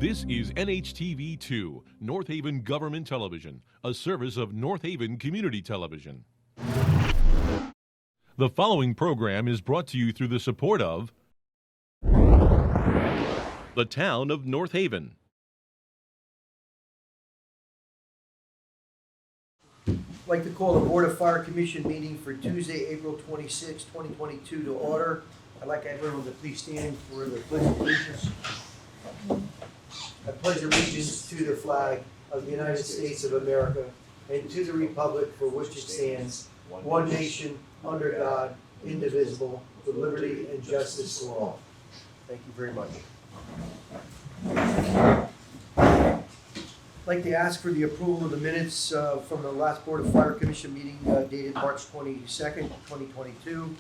This is NHTV2, North Haven Government Television, a service of North Haven Community Television. The following program is brought to you through the support of the Town of North Haven. I'd like to call the Board of Fire Commission meeting for Tuesday, April 26, 2022 to order. I'd like everyone to please stand for the pledge of allegiance. I pledge allegiance to the flag of the United States of America and to the republic for which it stands, one nation, under God, indivisible, with liberty and justice for all. Thank you very much. I'd like to ask for the approval of the minutes from the last Board of Fire Commission meeting dated March 22nd, 2022.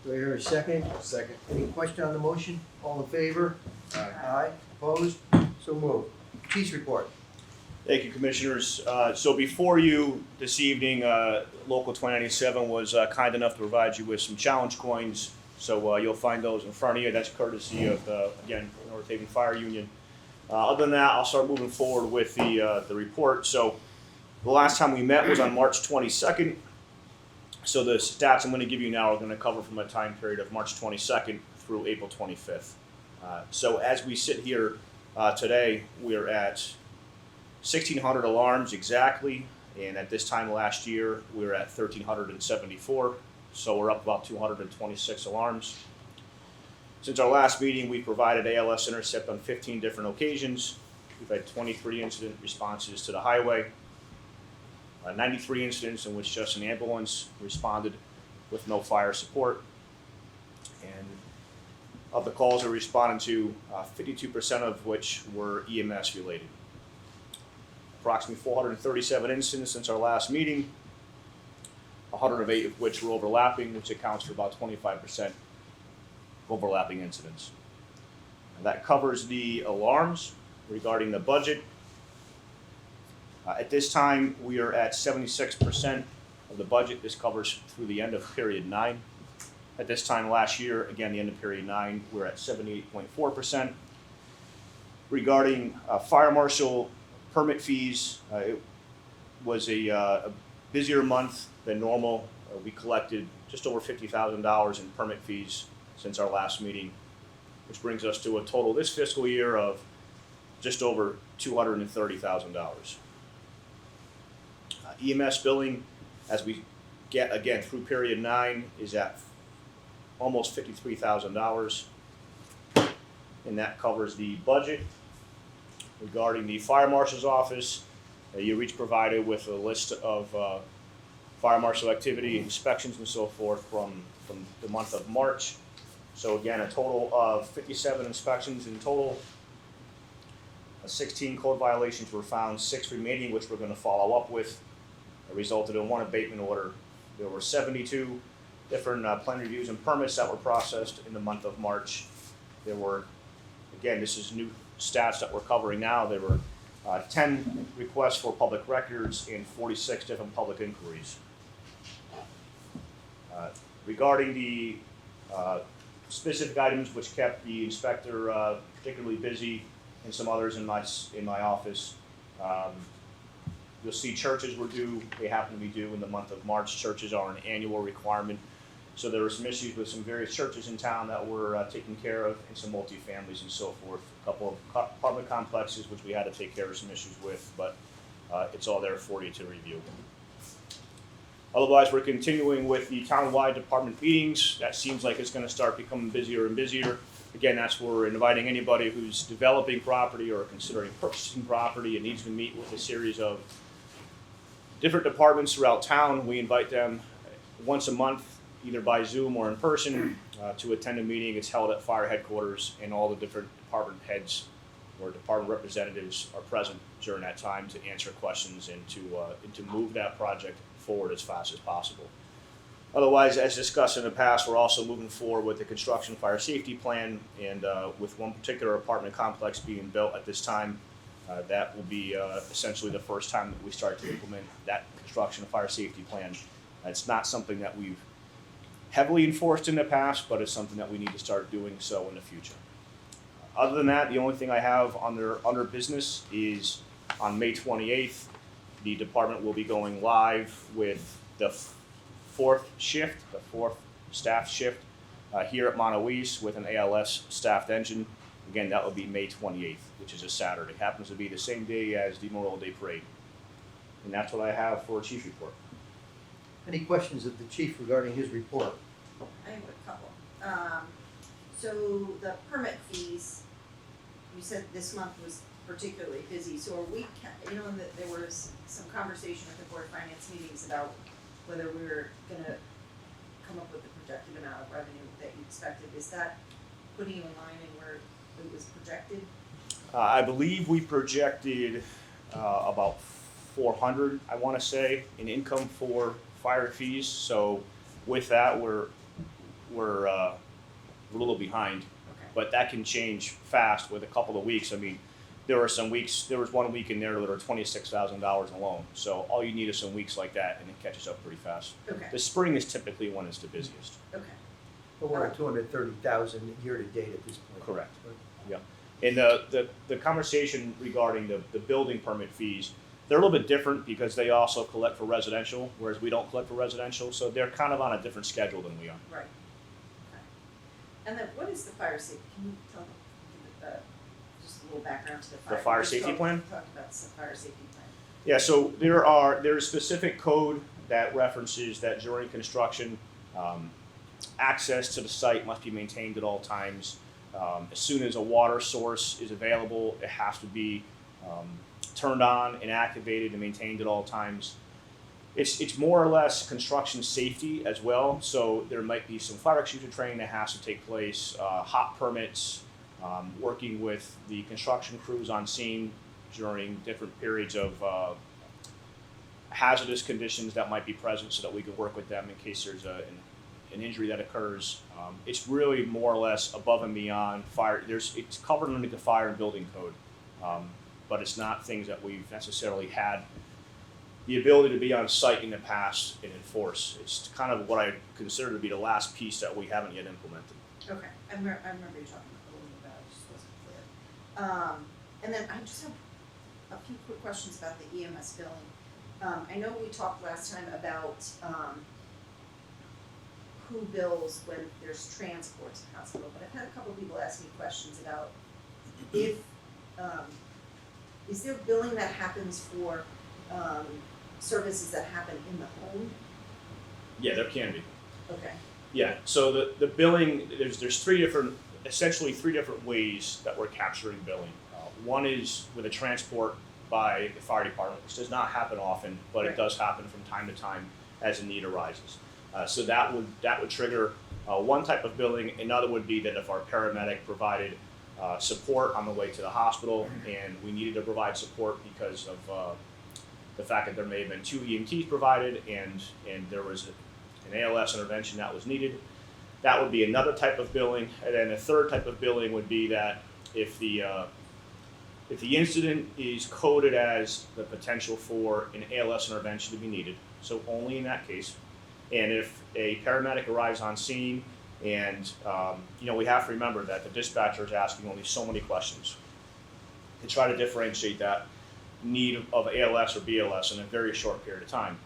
Do I hear a second? Second. Any question on the motion? All in favor? Aye. Opposed? So moved. Chief's report. Thank you, Commissioners. So before you this evening, Local 2097 was kind enough to provide you with some challenge coins. So you'll find those in front of you. That's courtesy of, again, North Haven Fire Union. Other than that, I'll start moving forward with the report. So the last time we met was on March 22nd. So the stats I'm going to give you now are going to cover from a time period of March 22nd through April 25th. So as we sit here today, we're at 1,600 alarms exactly, and at this time last year, we were at 1,374, so we're up about 226 alarms. Since our last meeting, we provided ALS intercept on 15 different occasions. We've had 23 incident responses to the highway, 93 incidents in which just an ambulance responded with no fire support. And of the calls we responded to, 52% of which were EMS related. Approximately 437 incidents since our last meeting, 108 of which were overlapping, which accounts for about 25% overlapping incidents. And that covers the alarms. Regarding the budget, at this time we are at 76% of the budget. This covers through the end of period 9. At this time last year, again the end of period 9, we're at 78.4%. Regarding fire marshal permit fees, it was a busier month than normal. We collected just over $50,000 in permit fees since our last meeting, which brings us to a total this fiscal year of just over $230,000. EMS billing, as we get again through period 9, is at almost $53,000, and that covers the budget. Regarding the fire marshal's office, you're each provided with a list of fire marshal activity, inspections, and so forth from the month of March. So again, a total of 57 inspections in total. 16 code violations were found, 6 remaining, which we're going to follow up with. It resulted in 1 abatement order. There were 72 different plan reviews and permits that were processed in the month of March. There were, again, this is new stats that we're covering now. There were 10 requests for public records and 46 different public inquiries. Regarding the specific items which kept the inspector particularly busy, and some others in my office, you'll see churches were due. They happen to be due in the month of March. Churches are an annual requirement. So there were some issues with some various churches in town that were taken care of, and some multifamilies and so forth. A couple of apartment complexes which we had to take care of some issues with, but it's all there for you to review. Otherwise, we're continuing with the town-wide department meetings. That seems like it's going to start becoming busier and busier. Again, that's where we're inviting anybody who's developing property or considering purchasing property and needs to meet with a series of different departments throughout town. We invite them once a month, either by Zoom or in person, to attend a meeting. It's held at fire headquarters, and all the different department heads or department representatives are present during that time to answer questions and to move that project forward as fast as possible. Otherwise, as discussed in the past, we're also moving forward with the construction fire safety plan, and with one particular apartment complex being built at this time, that will be essentially the first time that we start to implement that construction fire safety plan. It's not something that we've heavily enforced in the past, but it's something that we need to start doing so in the future. Other than that, the only thing I have under business is on May 28th, the department will be going live with the fourth staff shift here at Montauk with an ALS staffed engine. Again, that will be May 28th, which is a Saturday. Happens to be the same day as the Memorial Day Parade. And that's what I have for a chief report. Any questions of the chief regarding his report? I have a couple. So the permit fees, you said this month was particularly busy, so are we, that there was some conversation at the Board of Finance meetings about whether we were gonna come up with the projected amount of revenue that you expected. Is that putting you in line in where it was projected? I believe we projected about 400, I want to say, in income for fire fees. So with that, we're a little behind, Okay. but that can change fast with a couple of weeks. I mean, there was 1 week in there that were $26,000 alone. So all you need is some weeks like that, and it catches up pretty fast. Okay, The spring is typically when it's the busiest. okay, Well, we're at 230,000 year-to-date at this point. Correct. And the conversation regarding the building permit fees, they're a little bit different because they also collect for residential, whereas we don't collect for residential, so they're kind of on a different schedule than we are. right. Okay. And then what is the fire safety, can you tell me, just a little background to the fire? The fire we just safety plan? Talked about the fire safety plan. Yeah, so there's specific code that references that during construction, access to the site must be maintained at all times. As soon as a water source is available, it has to be turned on and activated and maintained at all times. It's more or less construction safety as well. So there might be some fire extinguisher training that has to take place, hot permits, working with the construction crews on scene during different periods of hazardous conditions that might be present, so that we can work with them in case there's an injury that occurs. It's really more or less above and beyond fire. It's covered under the fire and building code, but it's not things that we've necessarily had the ability to be on site in the past and enforce. It's kind of what I consider to be the last piece that we haven't yet implemented. Okay, I remember you talking a little bit about it, it just wasn't clear. And then I just have a few quick questions about the EMS billing. I know we talked last time about, who bills when there's transport to the hospital, but I've had a couple people ask me questions about if, is there billing that happens for, services that happen in the home? Yeah, there can be. Okay, Yeah, so the billing, there's essentially three different ways that we're capturing billing. One is with a transport by the fire department, which does not happen often, but Right. it does happen from time to time as a need arises. So that would trigger one type of billing. Another would be that if our paramedic provided support on the way to the hospital and we needed to provide support because of the fact that there may have been 2 EMTs provided and there was an ALS intervention that was needed, that would be another type of billing. And then a third type of billing would be that if the incident is coded as the potential for an ALS intervention to be needed, so only in that case, and if a paramedic arrives on scene and, we have to remember that the dispatcher is asking only so many questions to try to differentiate that need of ALS or BLS in a very short period of time.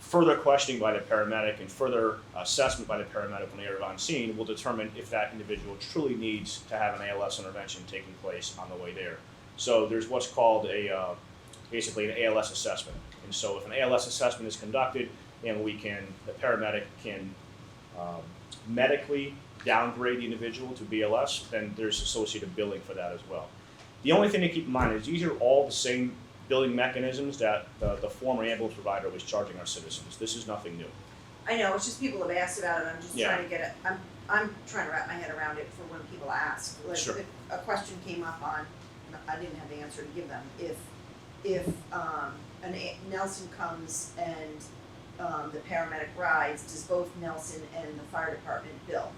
Further questioning by the paramedic and further assessment by the paramedic when they arrive on scene will determine if that individual truly needs to have an ALS intervention taking place on the way there. So there's what's called basically an ALS assessment. And so if an ALS assessment is conducted and the paramedic can medically downgrade the individual to BLS, then there's associated billing for that as well. The only thing to keep in mind is these are all the same billing mechanisms that the former ambulance provider was charging our citizens. This is nothing new. I know, it's just people have asked about it, I'm just Yeah. trying to get it, I'm trying to wrap my head around it for when people ask. Like, Sure. if a question came up on, and I didn't have the answer to give them, if Nelson comes and the paramedic rides, does both Nelson and the fire department bill?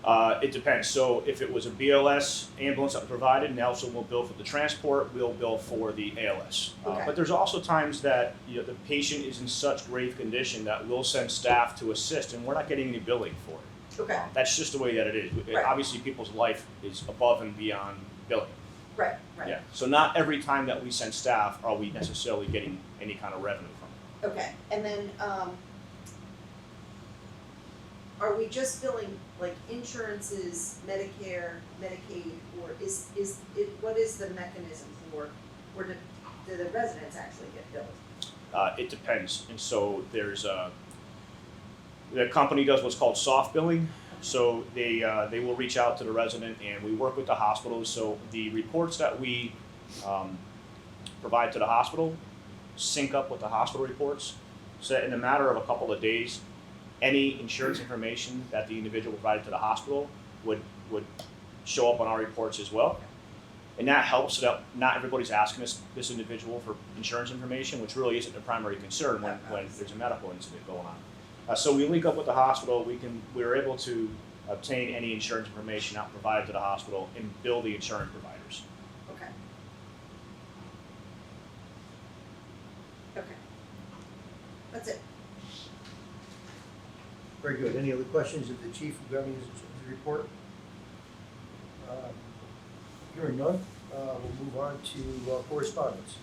It depends. So if it was a BLS ambulance that was provided, Nelson will bill for the transport, we'll bill for the ALS. Okay. But there's also times that the patient is in such grave condition that we'll send staff to assist, and we're not getting any billing for it. Okay, That's just the way that it is. Right. Obviously, people's life is above and beyond billing. right. Yeah. So not every time that we send staff are we necessarily getting any kind of revenue from it. Okay, and then, are we just billing like insurances, Medicare, Medicaid, or is it, what is the mechanism for, or do the residents actually get billed? It depends. And so the company does what's called soft billing. So they will reach out to the resident, and we work with the hospitals. So the reports that we provide to the hospital sync up with the hospital reports. So in a matter of a couple of days, any insurance information that the individual provided to the hospital would show up on our reports as well. And that helps so that not everybody's asking this individual for insurance information, which really isn't their primary concern when there's a medical incident going on. So we link up with the hospital. We're able to obtain any insurance information out provided to the hospital and bill the insurance providers. Okay. Okay. That's it. Very good. Any other questions of the chief regarding his report? Hearing none, we'll move on to correspondence.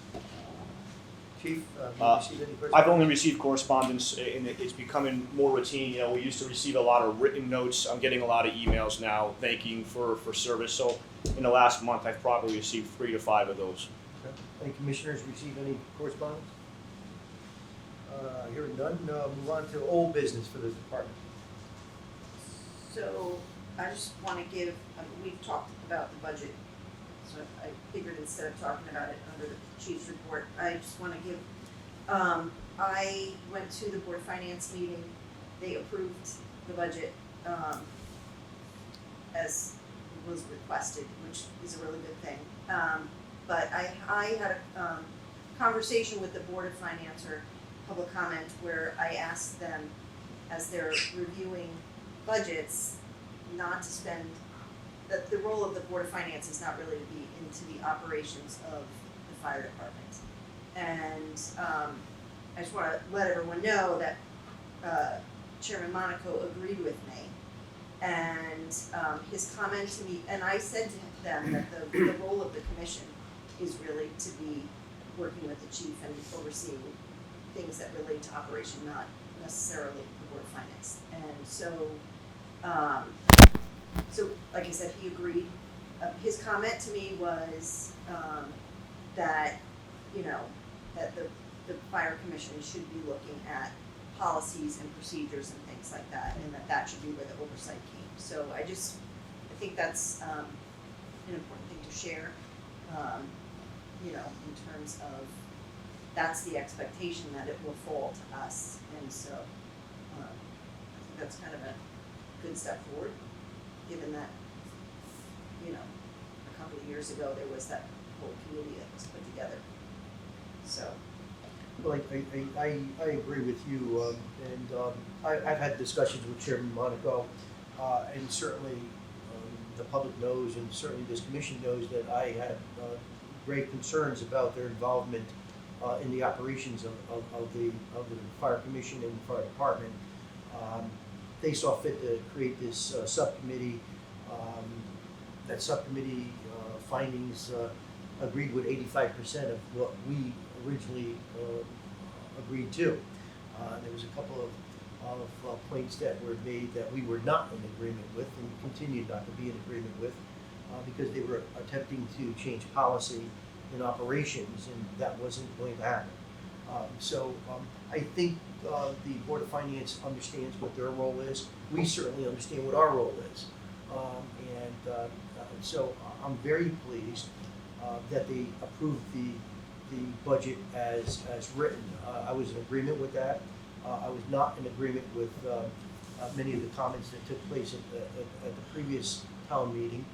Chief, have you received any correspondence? I've only received correspondence, and it's becoming more routine. We used to receive a lot of written notes. I'm getting a lot of emails now thanking for service. So in the last month, I've probably received 3 to 5 of those. Okay. Any commissioners receive any correspondence? Hearing none, move on to old business for the department. So I just wanna give, we've talked about the budget, so I figured instead of talking about it under the chief's report, I just wanna give, I went to the board of finance meeting, they approved the budget, as was requested, which is a really good thing. But I had a, conversation with the board of finance or public comment where I asked them, as they're reviewing budgets, not to spend, that the role of the Board of Finance is not really to be into the operations of the fire department. And I just wanna let everyone know that Chairman Monaco agreed with me. And his comment to me, and I said to them that the role of the commission is really to be working with the chief and overseeing things that relate to operation, not necessarily the Board of Finance. And so like I said, he agreed. His comment to me was that, that the fire commission should be looking at policies and procedures and things like that, and that should be where the oversight came. So I think that's an important thing to share, in terms of that's the expectation that it will fall to us. And so I think that's kind of a good step forward, given that, a couple of years ago, there was that whole committee that was put together. So. Well, I agree with you, I've had discussions with Chairman Monaco, and certainly the public knows, and certainly this commission knows that I had great concerns about their involvement in the operations of the fire commission and the fire department. They saw fit to create this subcommittee. That subcommittee findings agreed with 85% of what we originally agreed to. There was a couple of points that were made that we were not in agreement with and continued not to be in agreement with because they were attempting to change policy in operations, and that wasn't going to happen. So I think the Board of Finance understands what their role is. We certainly understand what our role is. So I'm very pleased that they approved the budget as written. I was in agreement with that. I was not in agreement with many of the comments that took place at the previous town meeting,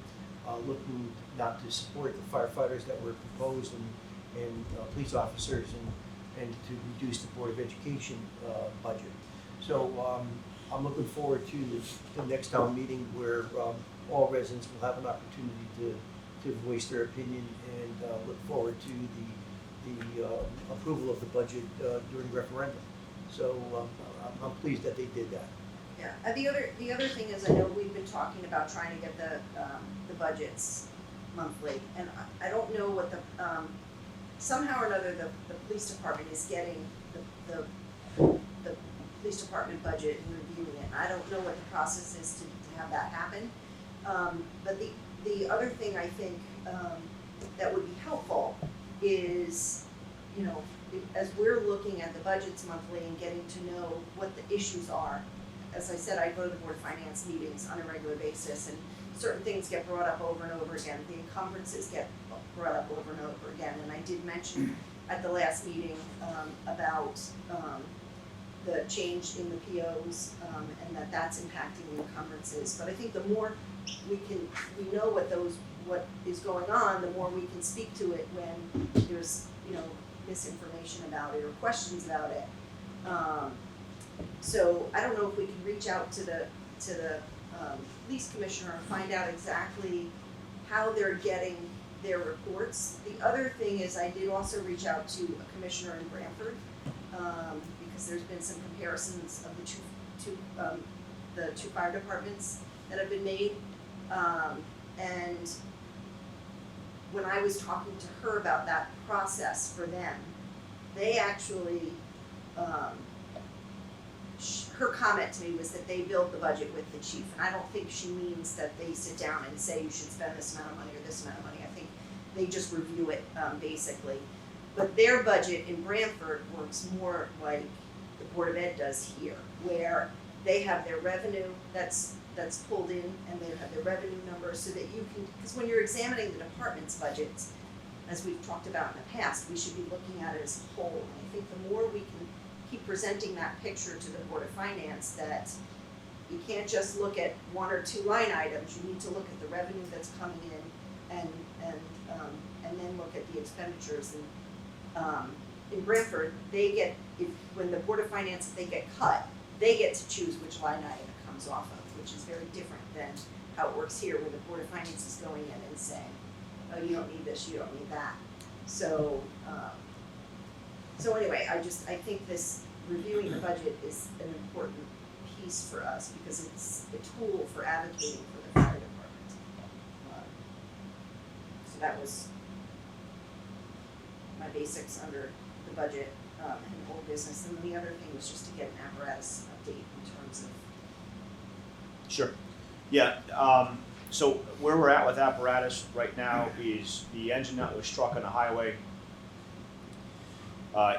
looking not to support the firefighters that were proposed and police officers and to reduce the Board of Education budget. So I'm looking forward to the next town meeting where all residents will have an opportunity to voice their opinion, and look forward to the approval of the budget during referendum. So I'm pleased that they did that. Yeah, the other thing is, I know we've been talking about trying to get the budgets monthly, and I don't know what the, somehow or another, the police department is getting the police department budget and reviewing it. I don't know what the process is to have that happen. But the other thing I think that would be helpful is, you know, as we're looking at the budgets monthly and getting to know what the issues are. As I said, I go to the Board of Finance meetings on a regular basis, and certain things get brought up over and over again. The encumbrances get brought up over and over again, and I did mention at the last meeting about the change in the POs, and that's impacting the encumbrances. But I think the more we know what is going on, the more we can speak to it when there's, you know, misinformation about it or questions about it. So I don't know if we can reach out to the police commissioner and find out exactly how they're getting their reports. The other thing is, I did also reach out to a commissioner in Brantford, because there's been some comparisons of the two fire departments that have been made. And when I was talking to her about that process for them, they actually, her comment to me was that they build the budget with the chief. And I don't think she means that they sit down and say you should spend this amount of money or this amount of money. I think they just review it, basically. But their budget in Brantford works more like the Board of Ed does here, where they have their revenue that's pulled in, and they have their revenue numbers, so that you can, because when you're examining the department's budgets, as we've talked about in the past, we should be looking at it as a whole. And I think the more we can keep presenting that picture to the Board of Finance, that you can't just look at one or two line items, you need to look at the revenue that's coming in, and then look at the expenditures. And in Brantford, they get, when the Board of Finance, if they get cut, they get to choose which line item it comes off of, which is very different than how it works here, where the Board of Finance is going in and saying, oh, you don't need this, you don't need that. So, so anyway, I think this reviewing the budget is an important piece for us, because it's a tool for advocating for the fire department. So that was my basics under the budget and old business. And then the other thing was just to get an apparatus update in terms of. Sure. Yeah, so where we're at with apparatus right now is the engine that was struck on the highway.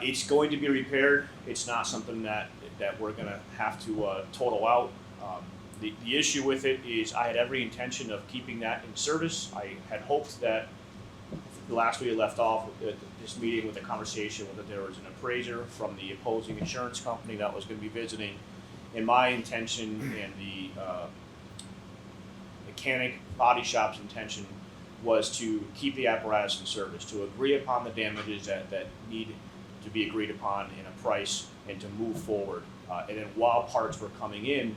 It's going to be repaired. It's not something that we're gonna have to total out. The issue with it is I had every intention of keeping that in service. I had hoped that last we left off at this meeting with a conversation that there was an appraiser from the opposing insurance company that was gonna be visiting. And my intention and the mechanic body shop's intention was to keep the apparatus in service, to agree upon the damages that need to be agreed upon in a price, and to move forward. And then while parts were coming in,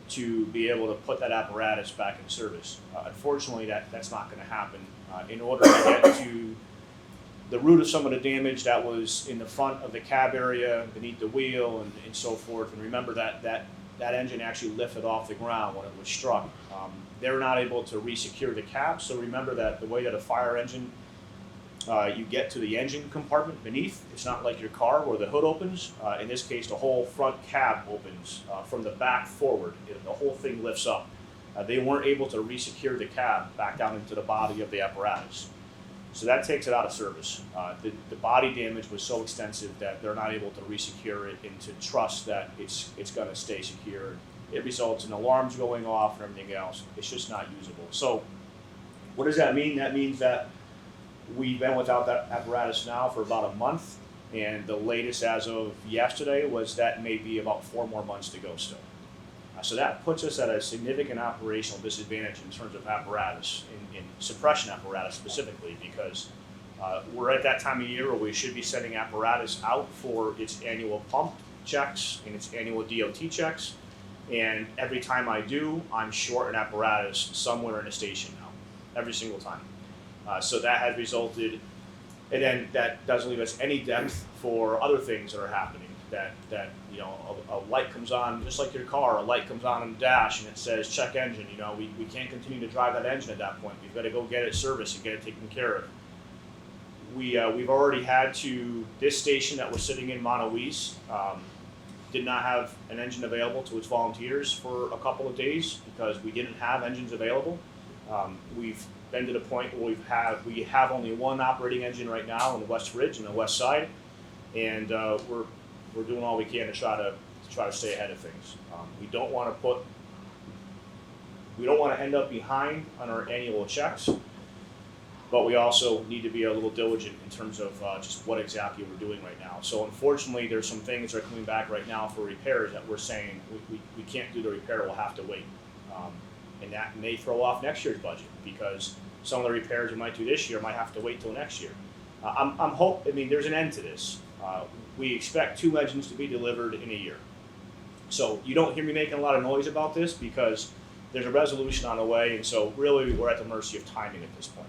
to be able to put that apparatus back in service. Unfortunately, that's not going to happen. In order to get to the root of some of the damage that was in the front of the cab area, beneath the wheel, and so forth, and remember that engine actually lifted off the ground when it was struck. They're not able to re-secure the cab, so remember that the way that a fire engine, you get to the engine compartment beneath, it's not like your car where the hood opens. In this case, the whole front cab opens from the back forward. The whole thing lifts up. They weren't able to re-secure the cab back down into the body of the apparatus. So that takes it out of service. The body damage was so extensive that they're not able to re-secure it and to trust that it's going to stay secure. It results in alarms going off and everything else. It's just not usable. So what does that mean? That means that we've been without that apparatus now for about a month, and the latest as of yesterday was that may be about 4 more months to go still. So that puts us at a significant operational disadvantage in terms of apparatus, in suppression apparatus specifically, because we're at that time of year where we should be sending apparatus out for its annual pump checks and its annual DOT checks. And every time I do, I'm short an apparatus somewhere in the station now, every single time. So that has resulted, and then that doesn't leave us any depth for other things that are happening. That you know, a light comes on, just like your car, a light comes on the dash and it says check engine. You know, we can't continue to drive that engine at that point. We've got to go get it serviced and get it taken care of. We've already had to, this station that we're sitting in, Monowese, did not have an engine available to its volunteers for a couple of days because we didn't have engines available. We've been to the point where we have only one operating engine right now in the West Ridge and the West Side, and we're doing all we can to try to stay ahead of things. We don't want to end up behind on our annual checks, but we also need to be a little diligent in terms of just what exactly we're doing right now. So unfortunately, there's some things that are coming back right now for repairs that we're saying we can't do the repair, we'll have to wait. And that may throw off next year's budget because some of the repairs we might do this year might have to wait till next year. I mean, there's an end to this. We expect 2 engines to be delivered in a year. So you don't hear me making a lot of noise about this because there's a resolution on the way, and so really we're at the mercy of timing at this point.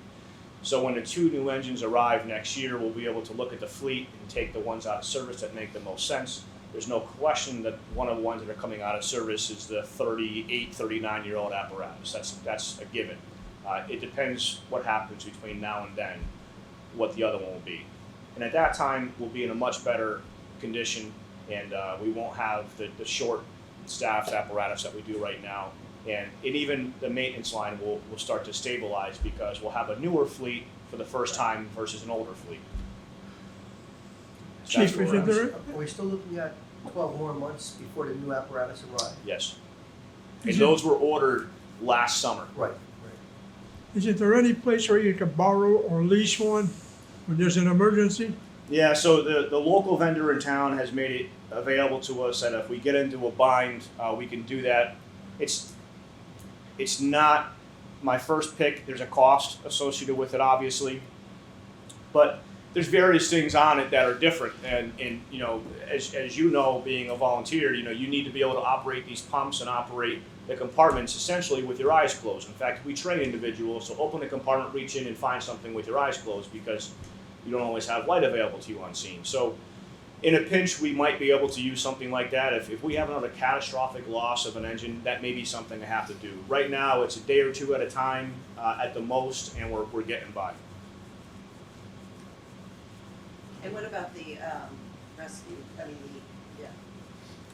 So when the 2 new engines arrive next year, we'll be able to look at the fleet and take the ones out of service that make the most sense. There's no question that one of the ones that are coming out of service is the 38, 39-year-old apparatus. That's a given. It depends what happens between now and then, what the other one will be. And at that time, we'll be in a much better condition, and we won't have the short staffed apparatus that we do right now. And even the maintenance line will start to stabilize because we'll have a newer fleet for the first time versus an older fleet. So Chief, that's where is we're at. there, Are we still looking at 12 more months before the new apparatus arrives? Yes. And those were ordered last summer. Right. isn't there any place where you can borrow or lease one when there's an emergency? Yeah, so the local vendor in town has made it available to us that if we get into a bind, we can do that. It's not my first pick. There's a cost associated with it, obviously, but there's various things on it that are different. And you know, as you know, being a volunteer, you know, you need to be able to operate these pumps and operate the compartments essentially with your eyes closed. In fact, we train individuals to open the compartment, reach in, and find something with your eyes closed because you don't always have light available to you on scene. So in a pinch, we might be able to use something like that. If we have another catastrophic loss of an engine, that may be something to have to do. Right now, it's a day or two at a time at the most, and we're getting by. And what about the rescue, yeah.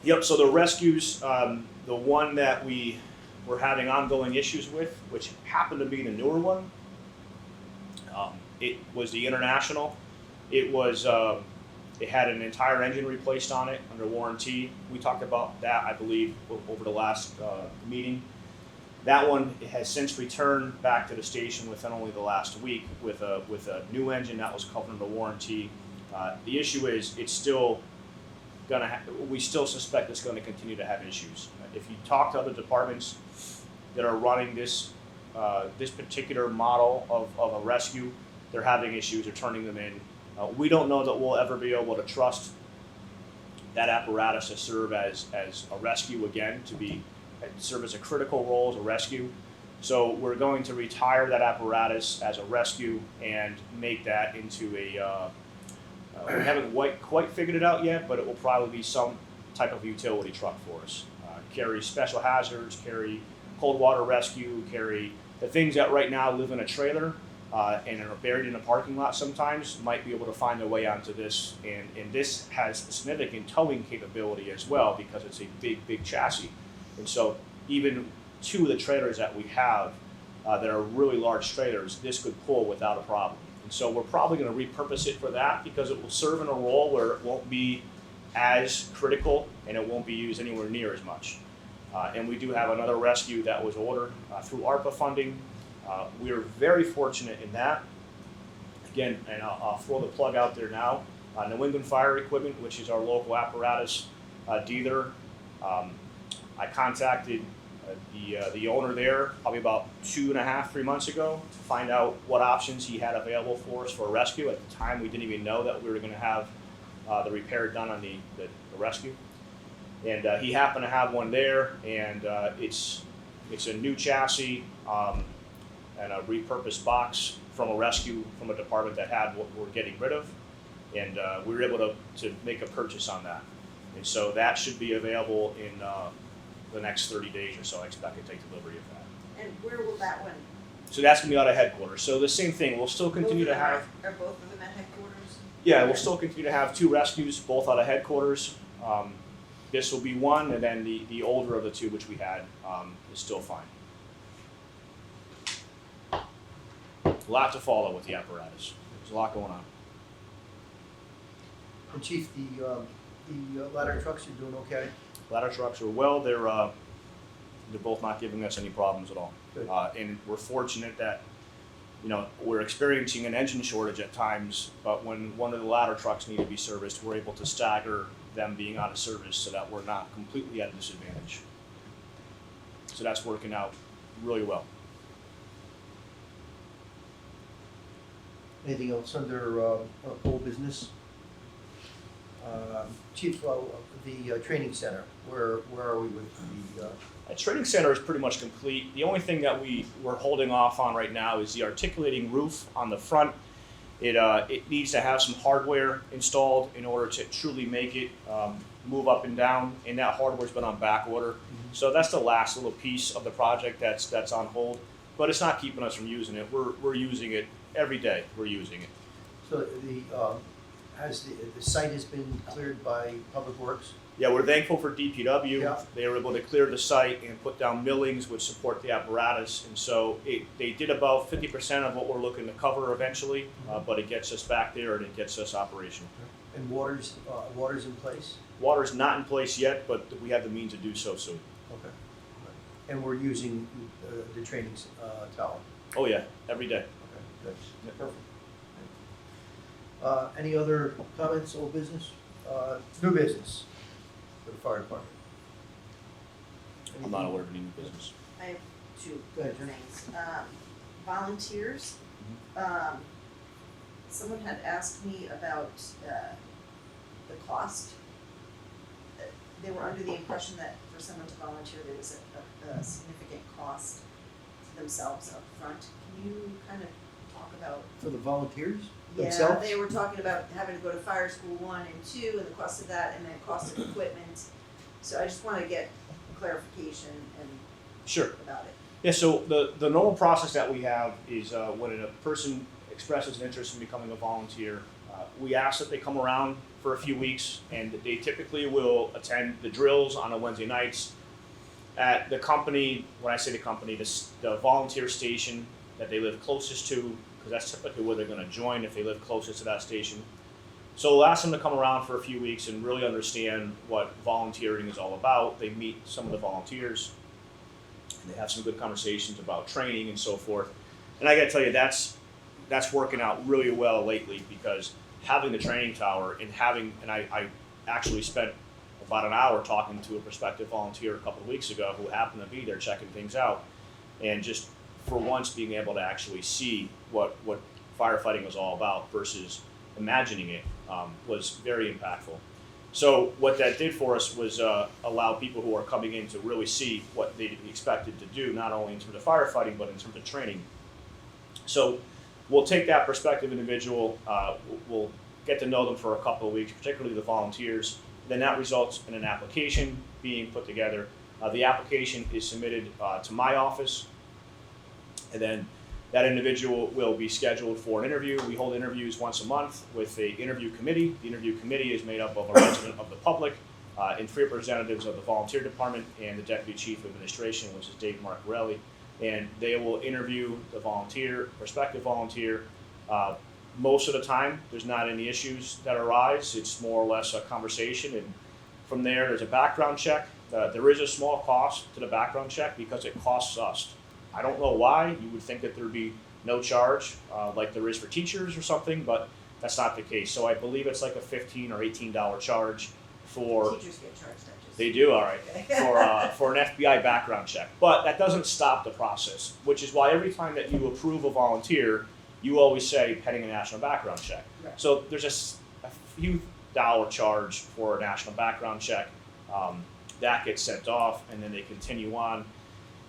Yep, so the rescues, the one that we were having ongoing issues with, which happened to be the newer one, it was the International. It was, it had an entire engine replaced on it under warranty. We talked about that, I believe, over the last meeting. That one has since returned back to the station within only the last week with a new engine that was covered under warranty. The issue is it's still we still suspect it's going to continue to have issues. If you talk to other departments that are running this particular model of a rescue, they're having issues, they're turning them in. We don't know that we'll ever be able to trust that apparatus to serve as a rescue again, to serve as a critical role as a rescue. So we're going to retire that apparatus as a rescue and make that into a we haven't quite figured it out yet, but it will probably be some type of utility truck for us. Carry special hazards, carry cold water rescue, carry the things that right now live in a trailer and are buried in a parking lot sometimes, might be able to find their way onto this. And this has significant towing capability as well because it's a big chassis. And so even 2 of the trailers that we have that are really large trailers, this could pull without a problem. So we're probably going to repurpose it for that because it will serve in a role where it won't be as critical and it won't be used anywhere near as much. And we do have another rescue that was ordered through ARPA funding. We are very fortunate in that. Again, and I'll throw the plug out there now. New England Fire Equipment, which is our local apparatus dealer. I contacted the owner there probably about 2.5, 3 months ago to find out what options he had available for us for a rescue. At the time, we didn't even know that we were going to have the repair done on the rescue. And he happened to have one there, and it's a new chassis and a repurposed box from a rescue from a department that had what we're getting rid of. And we were able to make a purchase on that. And so that should be available in the next 30 days or so. I expect to take delivery of that. And where will that one? So that's gonna be out of headquarters. So the same thing, we'll still continue to have, Are both of them at headquarters? yeah, we'll still continue to have 2 rescues, both out of headquarters. This will be one, and then the older of the 2, which we had, is still fine. A lot to follow with the apparatus. There's a lot going on. And Chief, the ladder trucks are doing okay? Ladder trucks are well. They're both not giving us any problems at all. Good. And we're fortunate that, we're experiencing an engine shortage at times, but when one of the ladder trucks need to be serviced, we're able to stagger them being out of service so that we're not completely at a disadvantage. So that's working out really well. Anything else under old business? Chief, the training center, where are we with the? The training center is pretty much complete. The only thing that we're holding off on right now is the articulating roof on the front. It needs to have some hardware installed in order to truly make it move up and down, and that hardware's been on back order. So that's the last little piece of the project that's on hold, but it's not keeping us from using it. We're using it every day. We're using it. So the site has been cleared by Public Works? Yeah, we're thankful for DPW. Yeah. They were able to clear the site and put down millings which support the apparatus, and so they did about 50% of what we're looking to cover eventually, but it gets us back there and it gets us operational. And water's in place? Water's not in place yet, but we have the means to do so soon. Okay. And we're using the training tower? Oh yeah, every day. Okay, good. Perfect. Any other comments, old business? New business for the fire department? I'm not aware of any new business. I have 2 Go ahead, Jen. things. Volunteers. Someone had asked me about the cost. They were under the impression that for someone to volunteer, there was a significant cost to themselves up front. Can you kind of talk about? For the volunteers Yeah, themselves? they were talking about having to go to fire school 1 and 2 and the cost of that and then cost of equipment. So I just want to get clarification and Sure. about it. Yeah, so the normal process that we have is when a person expresses an interest in becoming a volunteer, we ask that they come around for a few weeks, and they typically will attend the drills on a Wednesday nights at the company. When I say the company, the volunteer station that they live closest to, because that's typically where they're going to join if they live closest to that station. So we'll ask them to come around for a few weeks and really understand what volunteering is all about. They meet some of the volunteers, and they have some good conversations about training and so forth. And I got to tell you, that's working out really well lately, because having the training tower and I actually spent about an hour talking to a prospective volunteer a couple of weeks ago who happened to be there checking things out, and just for once being able to actually see what firefighting was all about versus imagining it was very impactful. So what that did for us was allow people who are coming in to really see what they'd be expected to do, not only in terms of firefighting, but in terms of training. So we'll take that prospective individual, we'll get to know them for a couple of weeks, particularly the volunteers. Then that results in an application being put together. The application is submitted to my office, and then that individual will be scheduled for an interview. We hold interviews once a month with an interview committee. The interview committee is made up of a resident of the public and 3 representatives of the volunteer department and the deputy chief of administration, which is Dave Marcarelli. And they will interview the prospective volunteer. Most of the time, there's not any issues that arise. It's more or less a conversation. And from there's a background check. There is a small cost to the background check because it costs us. I don't know why. You would think that there would be no charge like there is for teachers or something, but that's not the case. So I believe it's like a $15 or $18 charge for. Teachers get charged, I just. They do, all right, Okay. for an FBI background check. But that doesn't stop the process, which is why every time that you approve a volunteer, you always say pending a national background check. Right. So there's a few dollar charge for a national background check. that gets sent off, and then they continue on.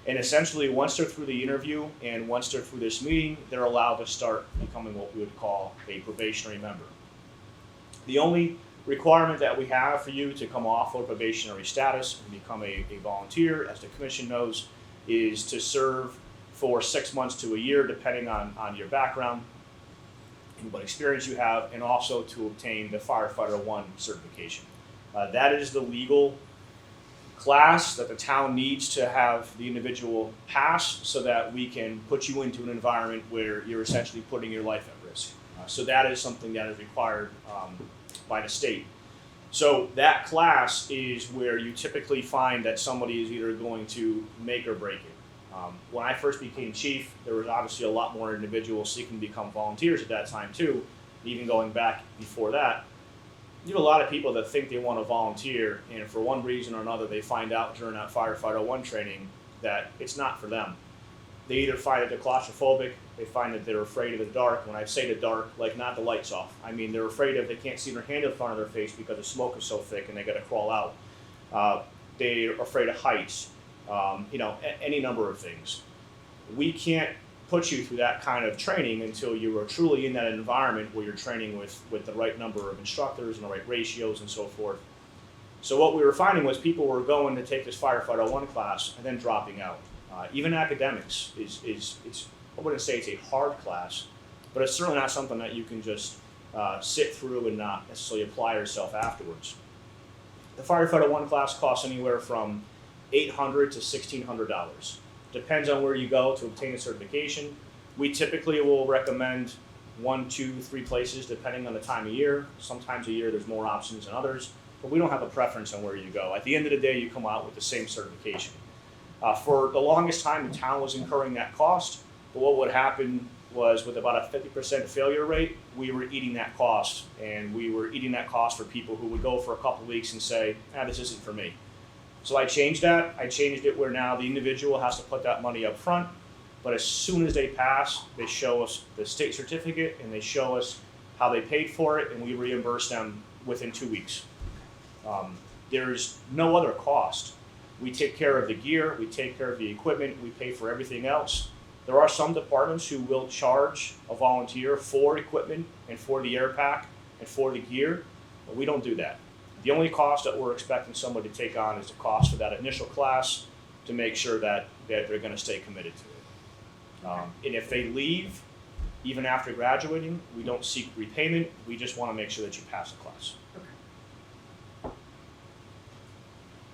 And essentially, once they're through the interview and once they're through this meeting, they're allowed to start becoming what we would call a probationary member. The only requirement that we have for you to come off of probationary status and become a volunteer, as the commission knows, is to serve for 6 months to a year, depending on your background and what experience you have, and also to obtain the Firefighter 1 certification. That is the legal class that the town needs to have the individual pass so that we can put you into an environment where you're essentially putting your life at risk. So that is something that is required by the state. So that class is where you typically find that somebody is either going to make or break it. When I first became chief, there was obviously a lot more individuals seeking to become volunteers at that time too. Even going back before that, you have a lot of people that think they want to volunteer, and for one reason or another, they find out during that Firefighter 1 training that it's not for them. They either find that they're claustrophobic, they find that they're afraid of the dark. When I say the dark, like not the lights off. I mean, they're afraid of, they can't see their hand in front of their face because the smoke is so thick and they got to crawl out. They're afraid of heights, any number of things. We can't put you through that kind of training until you are truly in that environment where you're training with the right number of instructors and the right ratios and so forth. So what we were finding was people were going to take this Firefighter 1 class and then dropping out. Even academics is I wouldn't say it's a hard class, but it's certainly not something that you can just sit through and not necessarily apply yourself afterwards. The Firefighter 1 class costs anywhere from $800 to $1,600. Depends on where you go to obtain a certification. We typically will recommend 1, 2, 3 places depending on the time of year. Sometimes a year there's more options than others, but we don't have a preference on where you go. At the end of the day, you come out with the same certification. For the longest time, the town was incurring that cost, but what would happen was with about a 50% failure rate, we were eating that cost, and we were eating that cost for people who would go for a couple weeks and say, this isn't for me. So I changed that. I changed it where now the individual has to put that money up front, but as soon as they pass, they show us the state certificate and they show us how they paid for it, and we reimburse them within 2 weeks. There's no other cost. We take care of the gear, we take care of the equipment, we pay for everything else. There are some departments who will charge a volunteer for equipment and for the air pack and for the gear, but we don't do that. The only cost that we're expecting somebody to take on is the cost for that initial class to make sure that they're going to stay committed to it. And if they leave, even after graduating, we don't seek repayment. We just want to make sure that you pass the class.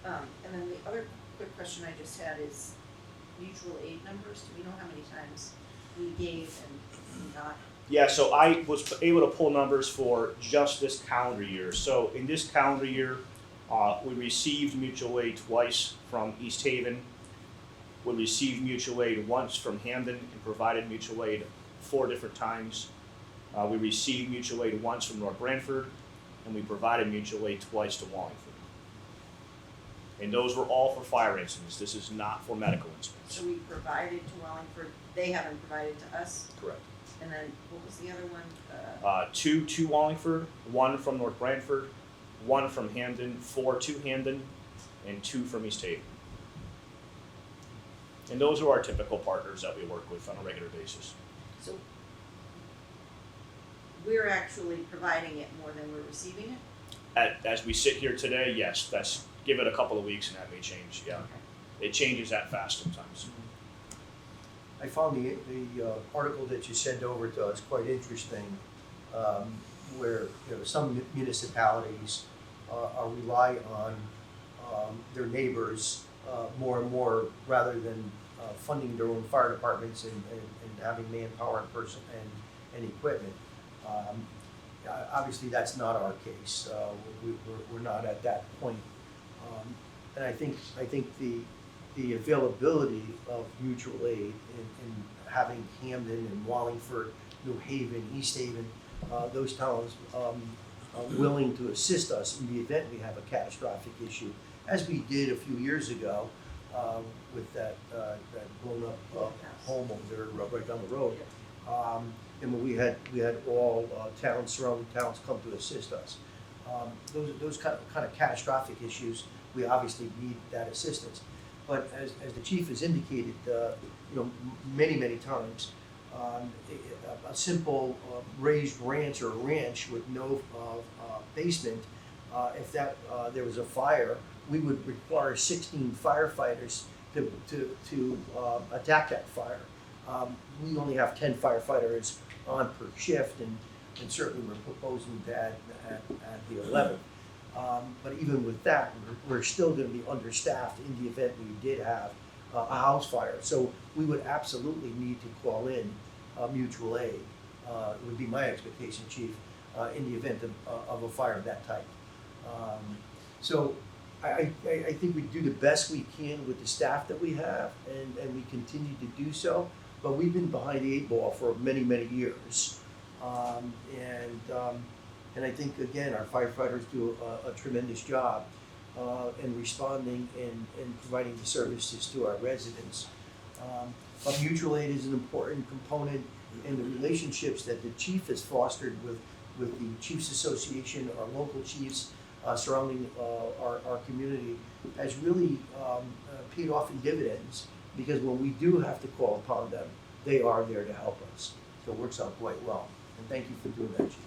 And then the other quick question I just had is mutual aid numbers. Do we know how many times we gave and not? Yeah, so I was able to pull numbers for just this calendar year. So in this calendar year, we received mutual aid twice from East Haven. We received mutual aid once from Hamden and provided mutual aid 4 different times. We received mutual aid once from North Branford, and we provided mutual aid twice to Wallingford. And those were all for fire incidents. This is not for medical incidents. So we provided to Wallingford, they haven't provided to us? Correct. And then what was the other one? 2 to Wallingford, 1 from North Branford, 1 from Hamden, 4 to Hamden, and 2 from East Haven. And those are our typical partners that we work with on a regular basis. So we're actually providing it more than we're receiving it? As we sit here today, yes, give it a couple of weeks and that may change, yeah. Okay. It changes that fast sometimes. I found the article that you sent over to us quite interesting, where some municipalities rely on their neighbors more and more rather than funding their own fire departments and having manpower and person and equipment. Obviously, that's not our case. We're not at that point, and I think the availability of mutual aid in having Hamden and Wallingford, New Haven, East Haven, those towns willing to assist us in the event we have a catastrophic issue, as we did a few years ago with that blown up home over there right down the road. And when we had all surrounding towns come to assist us. Those kind of catastrophic issues, we obviously need that assistance. But as the chief has indicated, many times, a simple raised ranch or ranch with no basement, if there was a fire, we would require 16 firefighters to attack that fire. We only have 10 firefighters on per shift, and certainly we're proposing that at the 11th. But even with that, we're still going to be understaffed in the event we did have a house fire. So we would absolutely need to call in mutual aid, would be my expectation, Chief, in the event of a fire of that type. So I think we do the best we can with the staff that we have, and we continue to do so. But we've been behind the 8 ball for many years. And I think, again, our firefighters do a tremendous job in responding and providing the services to our residents. But mutual aid is an important component in the relationships that the chief has fostered with the Chiefs Association, our local chiefs surrounding our community, has really paid off in dividends, because when we do have to call upon them, they are there to help us. So it works out quite well. And thank you for doing that, Chief.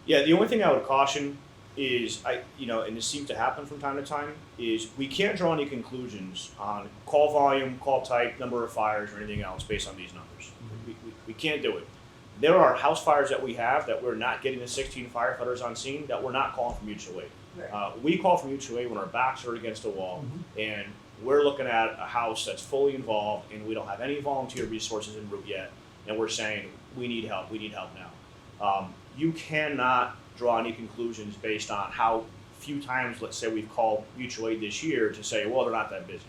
Yeah, the only thing I would caution is, and this seems to happen from time to time, is we can't draw any conclusions on call volume, call type, number of fires, or anything else based on these numbers. We can't do it. There are house fires that we have that we're not getting the 16 firefighters on scene, that we're not calling for mutual aid. Right. We call for mutual aid when our backs are against a wall, and we're looking at a house that's fully involved, and we don't have any volunteer resources en route yet, and we're saying, we need help now. You cannot draw any conclusions based on how few times, let's say, we've called mutual aid this year to say, well, they're not that busy.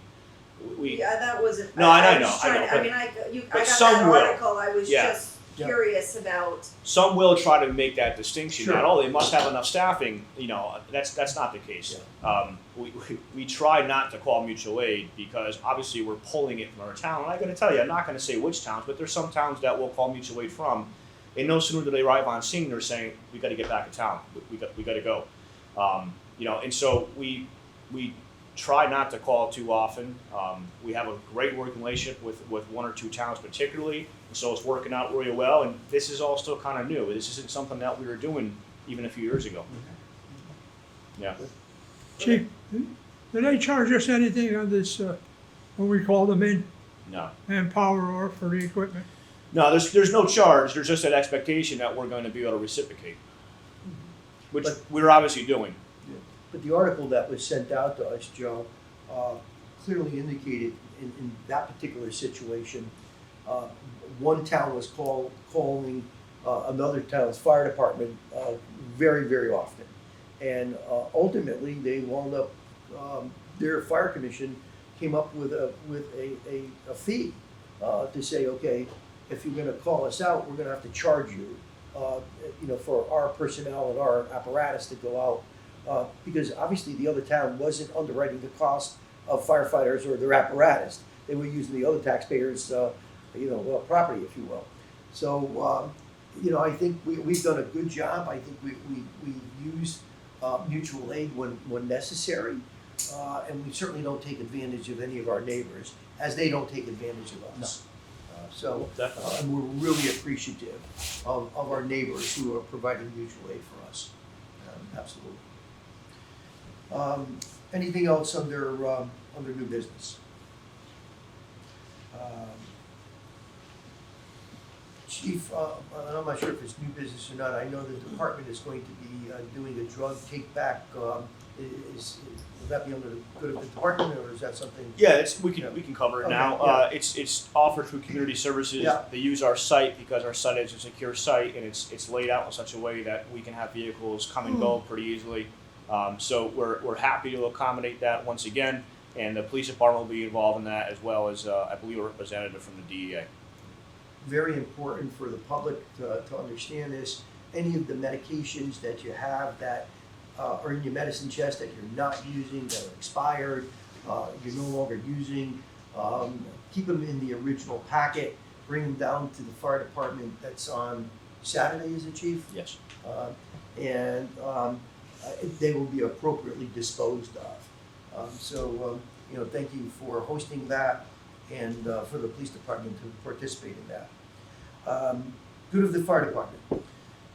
Yeah, that wasn't. No, I know. I got some that will. article. I was Yeah. just curious about. Some will try to make that distinction. Sure. That, oh, they must have enough staffing. That's not the case. We try not to call mutual aid because obviously we're pulling it from our town. And I got to tell you, I'm not going to say which towns, but there's some towns that will call mutual aid from. And no sooner do they arrive on scene, they're saying, we got to get back to town. We got to go. And so we try not to call too often. We have a great working relationship with 1 or 2 towns particularly, and so it's working out really well. And this is all still kind of new. This isn't something that we were doing even a few years ago. Yeah. Chief, did they charge us anything on this, when we call them in, No. manpower or for the equipment? No, there's no charge. There's just an expectation that we're going to be able to reciprocate, which we're obviously doing. But the article that was sent out to us, Joe, clearly indicated in that particular situation, one town was calling another town's fire department very often. And ultimately, they wound up, their fire commission came up with a fee to say, okay, if you're going to call us out, we're going to have to charge you, for our personnel and our apparatus to go out, because obviously the other town wasn't underwriting the cost of firefighters or their apparatus. They were using the other taxpayers', property, if you will. So, I think we've done a good job. I think we use mutual aid when necessary, and we certainly don't take advantage of any of our neighbors, as they don't take advantage of us. And we're really appreciative of our neighbors who are providing mutual aid for us. Absolutely. Anything else under new business? Chief, I'm not sure if it's new business or not. I know the department is going to be doing a drug take-back. Will that be under the good of the department, or is that something? Yeah, we can cover it Okay, now. yeah. It's offered through community services. Yeah. They use our site because our site is a secure site, and it's laid out in such a way that we can have vehicles come and go pretty easily. So we're happy to accommodate that once again, and the police department will be involved in that, as well as I believe a representative from the DEA. Very important for the public to understand this. Any of the medications that you have that are in your medicine chest that you're not using, that are expired, you're no longer using, keep them in the original packet, bring them down to the fire department. That's on Saturday, is it, Chief? Yes. And they will be appropriately disposed of. Thank you for hosting that and for the police department to participate in that. Good of the fire department.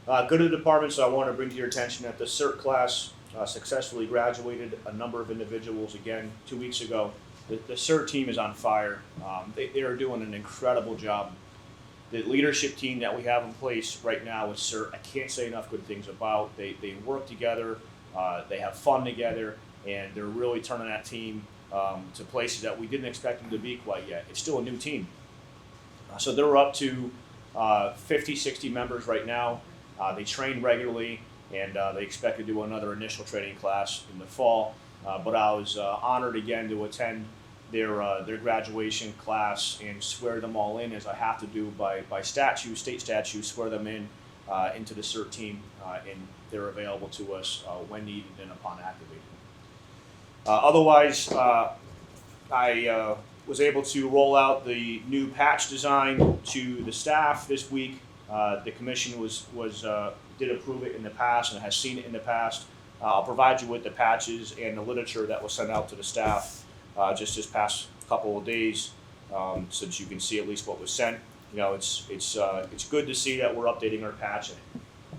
Go to the department, so I want to bring to your attention that the CERT class successfully graduated a number of individuals again 2 weeks ago. The CERT team is on fire. They are doing an incredible job. The leadership team that we have in place right now with CERT, I can't say enough good things about. They work together, they have fun together, and they're really turning that team to places that we didn't expect them to be quite yet. It's still a new team. So they're up to 50, 60 members right now. They train regularly, and they expect to do another initial training class in the fall. But I was honored again to attend their graduation class and swear them all in, as I have to do by statute, state statute, swear them in into the CERT team, and they're available to us when needed and upon activating. Otherwise, I was able to roll out the new patch design to the staff this week. The commission did approve it in the past and has seen it in the past. I'll provide you with the patches and the literature that was sent out to the staff just this past couple of days, so that you can see at least what was sent. It's good to see that we're updating our patch.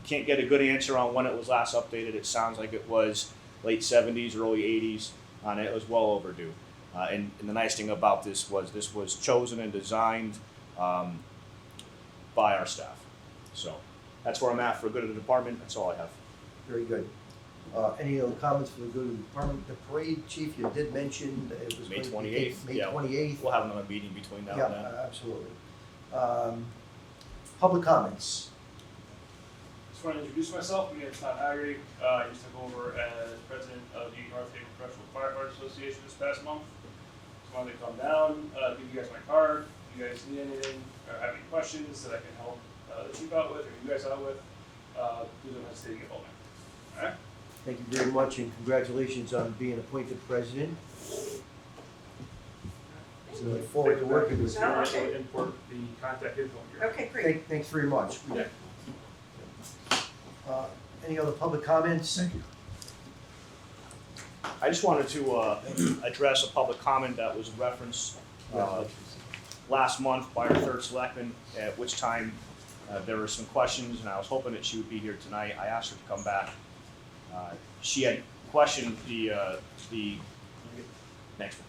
Can't get a good answer on when it was last updated. It sounds like it was late 70s, early 80s, and it was well overdue. And the nice thing about this was chosen and designed by our staff. So that's where I'm at for good of the department. That's all I have. Very good. Any other comments for the good of the department? The parade, Chief, you did mention that it was May going to be 28th. May Yeah. 28th. We'll have another meeting between now Yeah, and then. absolutely. Public comments. Just want to introduce myself. My name is Todd Haggerty. I just took over as president of the North Haven Professional Firefighter Association this past month. Just wanted to come down, give you guys my card. If you guys need anything or have any questions that I can help the chief out with or you guys out with, please don't hesitate to get hold of me. All right? Thank you very much and congratulations on being appointed president. So look forward to working with you. I'll also import the contact info here. Okay, great. Thanks very much. Yeah. Any other public comments? Thank you. I just wanted to address a public comment that was referenced last month by our third selectman, at which time there were some questions, and I was hoping that she would be here tonight. I asked her to come back. She had questioned the next one.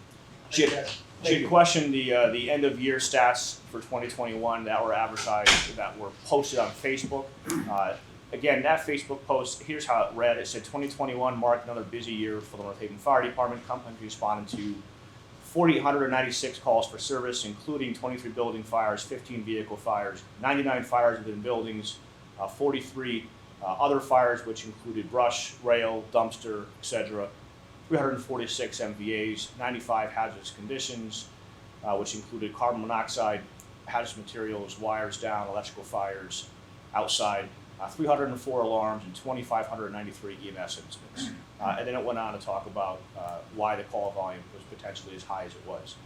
She had questioned the end of year stats for 2021 that were advertised, that were posted on Facebook. Again, that Facebook post, here's how it read. It said 2021 marked another busy year for the North Haven Fire Department. Company responded to 4,896 calls for service, including 23 building fires, 15 vehicle fires, 99 fires within buildings, 43 other fires, which included brush, rail, dumpster, etc., 346 MVAs, 95 hazardous conditions, which included carbon monoxide, hazardous materials, wires down, electrical fires outside, 304 alarms, and 2,593 EMS incidents. And then it went on to talk about why the call volume was potentially as high as it was.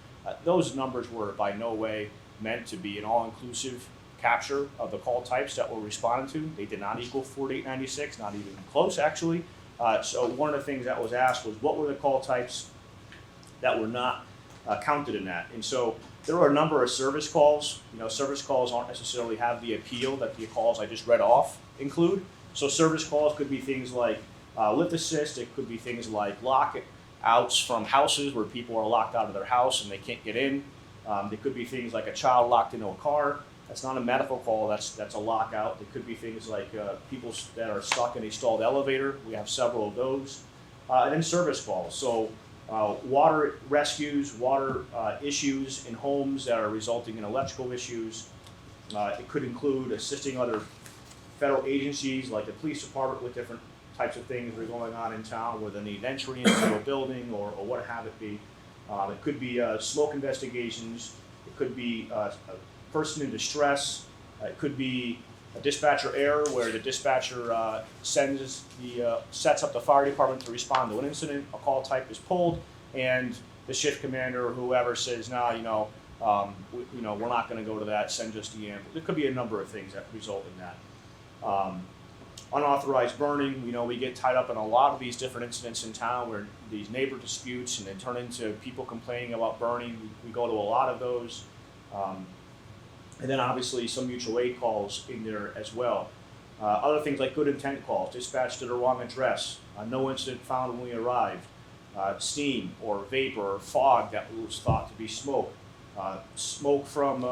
Those numbers were by no way meant to be an all-inclusive capture of the call types that were responded to. They did not equal 4,896, not even close actually. So one of the things that was asked was what were the call types that were not counted in that. And so there were a number of service calls. Service calls aren't necessarily have the appeal that the calls I just read off include. So service calls could be things like lift assist. It could be things like lock-outs from houses where people are locked out of their house and they can't get in. There could be things like a child locked into a car. That's not a medical call, that's a lockout. There could be things like people that are stuck in a stalled elevator. We have several of those. And then service calls. So water rescues, water issues in homes that are resulting in electrical issues. It could include assisting other federal agencies like the police department with different types of things that are going on in town, where they need entry into a building or what have it be. It could be smoke investigations. It could be a person in distress. It could be a dispatcher error where the dispatcher sets up the fire department to respond to an incident. A call type is pulled, and the shift commander or whoever says, "No, we're not going to go to that. Send just the ambulance." There could be a number of things that result in that. unauthorized burning. You know, we get tied up in a lot of these different incidents in town where these neighbor disputes and then turn into people complaining about burning. We go to a lot of those. And then obviously some mutual aid calls in there as well. Other things like good intent calls, dispatched to the wrong address, no incident found when we arrived, steam or vapor or fog that was thought to be smoke, smoke from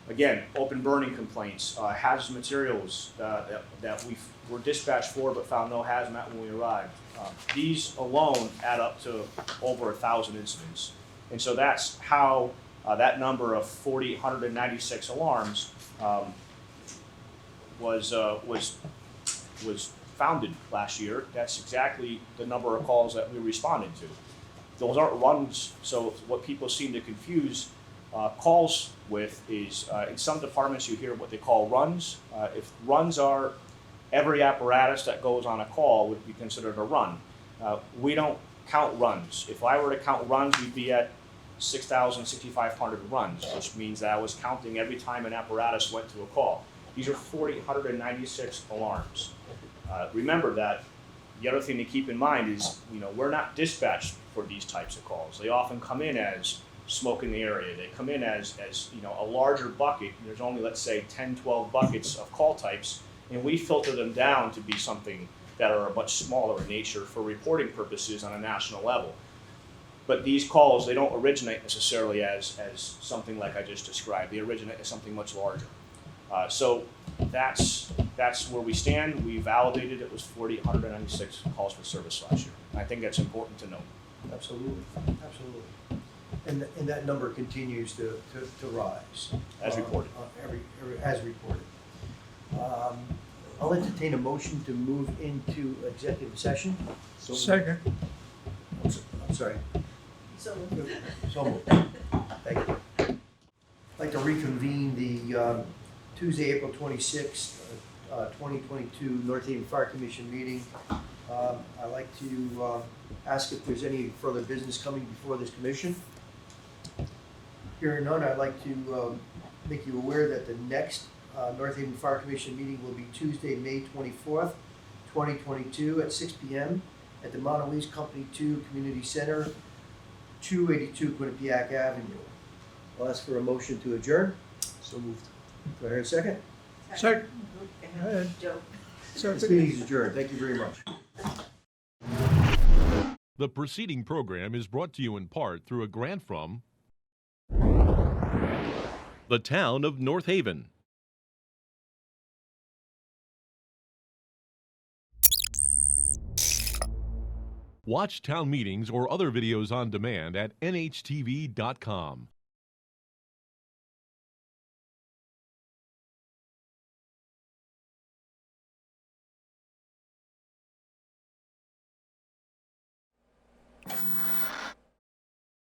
again, open burning complaints, hazardous materials that we were dispatched for but found no hazmat when we arrived. These alone add up to over 1,000 incidents. And so that's how that number of 4,896 alarms was founded last year. That's exactly the number of calls that we responded to. Those aren't runs, so what people seem to confuse calls with is in some departments you hear what they call runs. If runs are every apparatus that goes on a call would be considered a run. We don't count runs. If I were to count runs, we'd be at 6,000, 6,500 runs, which means that I was counting every time an apparatus went to a call. These are 4,896 alarms. Remember that the other thing to keep in mind is, you know, we're not dispatched for these types of calls. They often come in as smoke in the area. They come in as you know, a larger bucket. There's only, let's say, 10, 12 buckets of call types, and we filter them down to be something that are much smaller in nature for reporting purposes on a national level. But these calls, they don't originate necessarily as something like I just described. They originate as something much larger. So that's where we stand. We validated it was 4,896 calls for service last year. And I think that's important to note. Absolutely, absolutely. And that number continues to rise. As reported. As reported. I'll entertain a motion to move into executive session. Second. I'm sorry. So, So moved. Thank you. I'd like to reconvene the Tuesday, April 26th, 2022 North Haven Fire Commission meeting. I'd like to ask if there's any further business coming before this commission. Hearing none, I'd like to make you aware that the next North Haven Fire Commission meeting will be Tuesday, May 24th, 2022 at 6 p.m. at the Mount Louise Company 2 Community Center, 282 Quinnipiac Avenue. I'll ask for a motion to adjourn. So moved. Do I hear a second? Second. Go ahead, Joe. This meeting is adjourned. Thank you very much. The preceding program is brought to you in part through a grant from the town of North Haven. Watch town meetings or other videos on demand at nhtv.com.